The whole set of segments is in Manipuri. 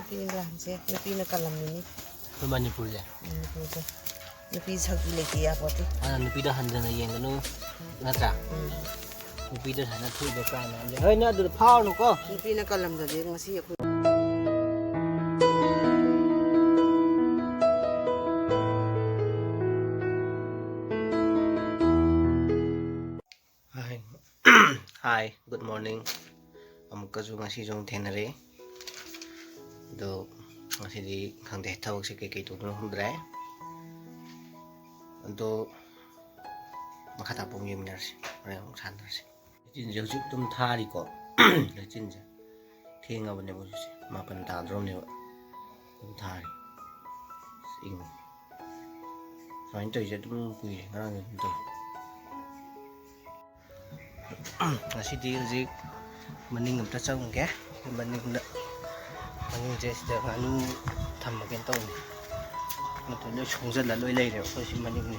nupi lamse nupi na kalamini Manipur ya. nupi sakti leki ya poti Nupi dah handana yenganu natra. Nupi dah hana thui ba pra na je. Hoi na du phao nu ko. nupi na kalam da de ngasi aku Hi. Hi, good morning. Amukka ju ngasi jong thenare. Do ngasi di khangde thawak se ke tu no humdre. Do makata pong yim nar si. Re ong san nar si. Jin je ju tum thari ko. Le jin je. Thenga bane bo si. Ma pan ta drom ne tum thari. Sing. Fain to je tum pui ngarang to. Ngasi hujik maning amta chang ke maning je sida nganu thamagen to ni nato loi chongjal la loi lei re ko si maning ni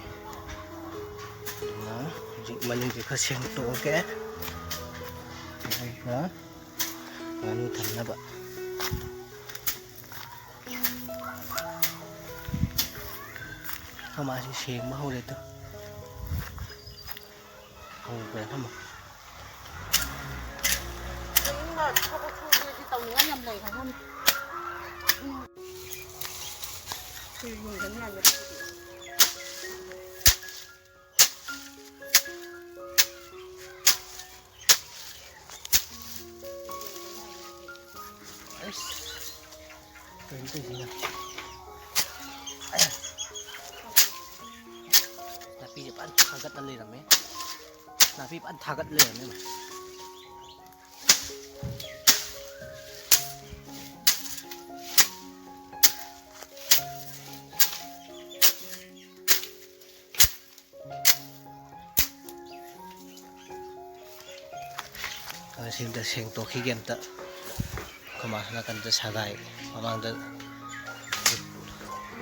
na hujik maning je khaseng to ke na nganu thamna ba kama si seng ma ho le to ho be thama tàu nữa nhầm này phải không? Thì mình cái này cái gì nhỉ? Napi pan thagat na le rame. Napi pan thagat le rame. Sehingga seng to kigem ta kemana kan ta sagai mamang ta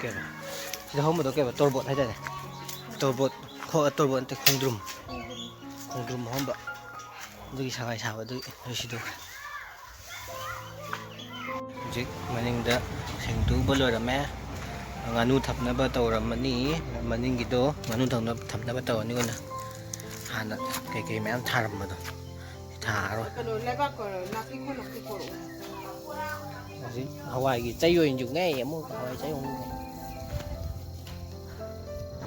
ke sida hom to ke torbot hai da torbot kho torbot te khongdrum hom ba du sagai sa ba du sidu jik maning da seng tu bolo ra me nganu thapna ba tawram mani maning gi do nganu thapna ba taw ni ona hana ke me am tharam ba do thả rồi Hawaii cái cháy rồi dùng ngay em mua Hawaii cháy không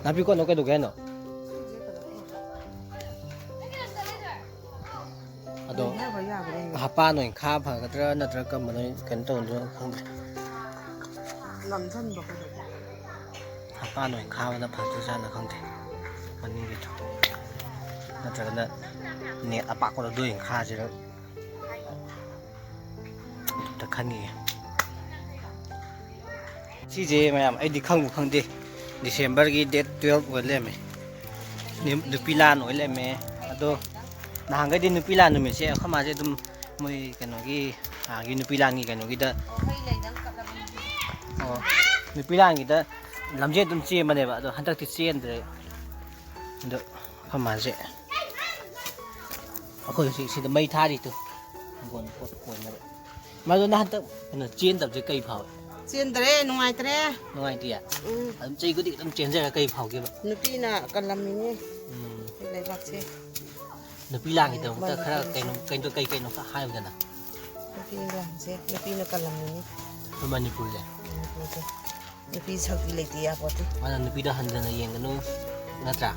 nào bị con nó cái đồ cái nó đó hapa nó khá phải cái đó nó ra cầm mà nó cái tồn nó không làm thân bọc hapa nó khá mà nó phải cho ra là không thể mình như vậy nó ra là nè apa con nó đuôi khá chứ đó ta khăn gì chị gì mà ai đi không đi December cái date 12 vừa lên mày nếu được pilan nói lên mày đó là hàng cái đi được pilan rồi mình sẽ không mà sẽ tụm mày cái nói cái được pilan cái nói cái đó được pilan cái đó làm gì tụm chia mà này vậy đó hắn ta thì chia rồi được không mà sẽ khôi xin mây tha đi từ còn này mà rồi hắn ta là chiên tập cái cây phao chiên tre ngoài tre ngoài thì em chơi cái định chiên ra là cây phao kia vậy nupi na kalamini lấy bạc xe nupi lang thì ta khá cây nó hai mươi nè nupi lamse nupi na kalamini Manipur ya nupi sakti leki ya poti nupi dah handana yenganu natra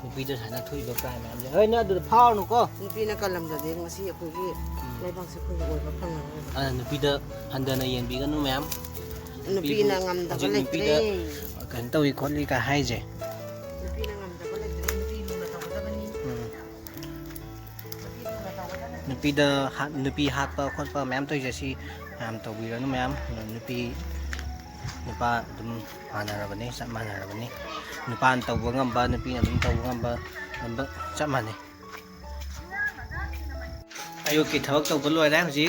nupi dah hana thui ba pra na je hoi na du phao nu ko nupi na kalam da de ngasi aku gi lấy bạc xe aku oi ba phang nupi dah handana yeng bi ganu ma'am nupi na ngam da ba nupi dah kan tau ikon li ka hai je nupi na ngam da ba tre nupi lu na taw da ba ni nupi hat pa khon pa ma'am toi je si am tau bi ran ma'am nupi nupa dum manarabani sa manarabani nupa an tau ngamba nupi na dum tau ngamba sa mane ayo ki thawak tau ba loi ra ji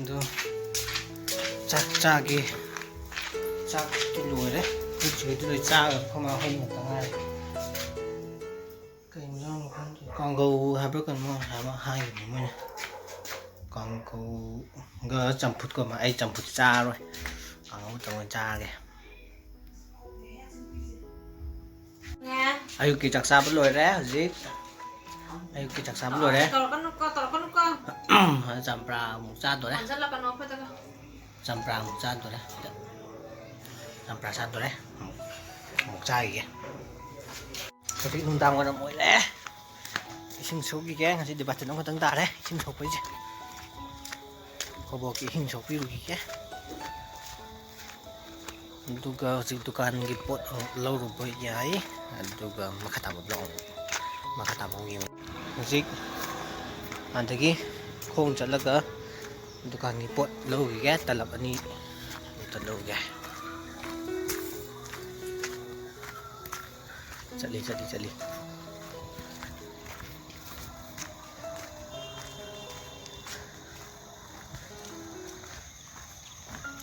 do cha ki loi re ku chui tu cha không mà hông ta ngai cây rong con gấu hai bữa con mua hai cái mình mua Còn cô gỡ chầm phút của mà ai chầm phút cha rồi còn chầm cha kìa nghe ai kỳ chặt xa bất lồi đấy gì ai kỳ chặt xa bất lồi đấy tao con chầm pra một cha rồi đấy rất là con nó phải tao chầm pra một cha rồi đấy chầm pra cha rồi đấy một chai kìa có tí nung tang vào mỗi lẽ xin số kì kìa thì để bắt nó có tăng tạ đấy xin số cái gì có bộ kì hình số kì kìa Duga si tukan gipot law ruboy yay duga makatabot lang makatabong yung musik antagi khong talaga tukan gipot law giga talap ani talaw ga chali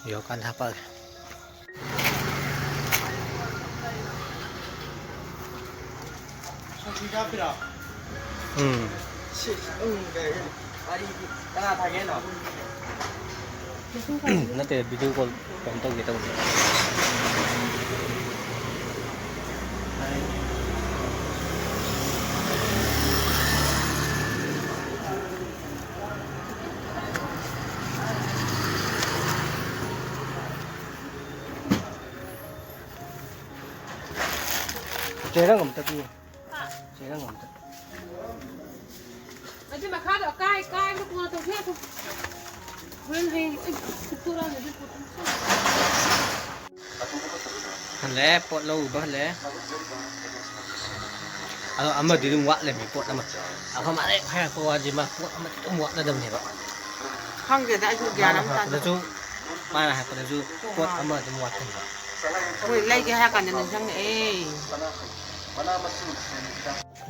yo kan hapal nó từ video còn tôi gitu 쟤랑 엄청 쟤랑 엄청 Nanti makan ada kai lu punya tuh dia tuh. Belum hei ukuran itu potong. lẽ pot lâu bớt lẽ ama di rumah le mi pot ama không mà đấy hay là cô gì mà pot ama itu muat ada đầm này vậy Không kể tại chụp gà lắm ta. pada tu mana hay pada tu pot ama itu muat kan Ui lấy cái hai cái này sang ấy.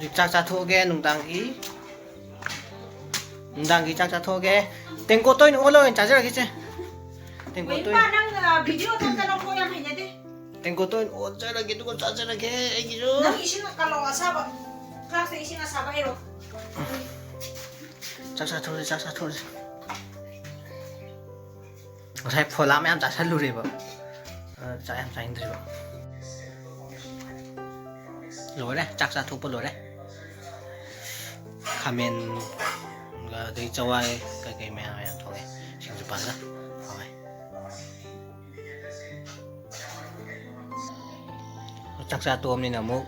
đi chắc thu ke nung tang ki chắc thu ke tên cô tôi nó lâu trả ra cái chứ tên cô tôi đang video tham gia nó coi em hình đi. tên cô tôi ôn ra là cái tôi trả ra cái anh gì đó Nang isin kalau asaba. Kelas isin asaba hero. chắc thôi thấy phô lắm em trả luôn rồi vợ trả em trả anh rồi vợ lối đấy chắc ra thu lối đấy comment đi châu ai cái mẹ này thôi xin chụp ảnh đó thôi chắc ra tôm nên là mua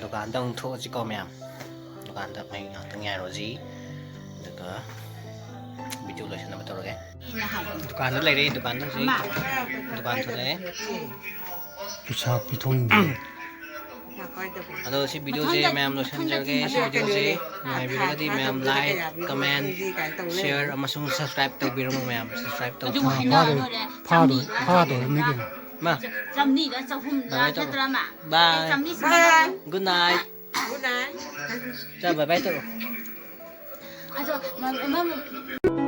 đồ ăn đông thua chỉ có mẹ đồ ăn tập mình từng ngày rồi gì được video lại xem bắt đầu rồi đồ ăn nó lấy đi đồ ăn nó gì đồ ăn thôi đấy 비차 비통인 Hello, si video gì ma'am lo xem cái si video gì mai video đi ma'am like comment share amasung subscribe tao video ma'am subscribe tao 파도 내게 ma bye good night Good night. chào bye bye tụi 아저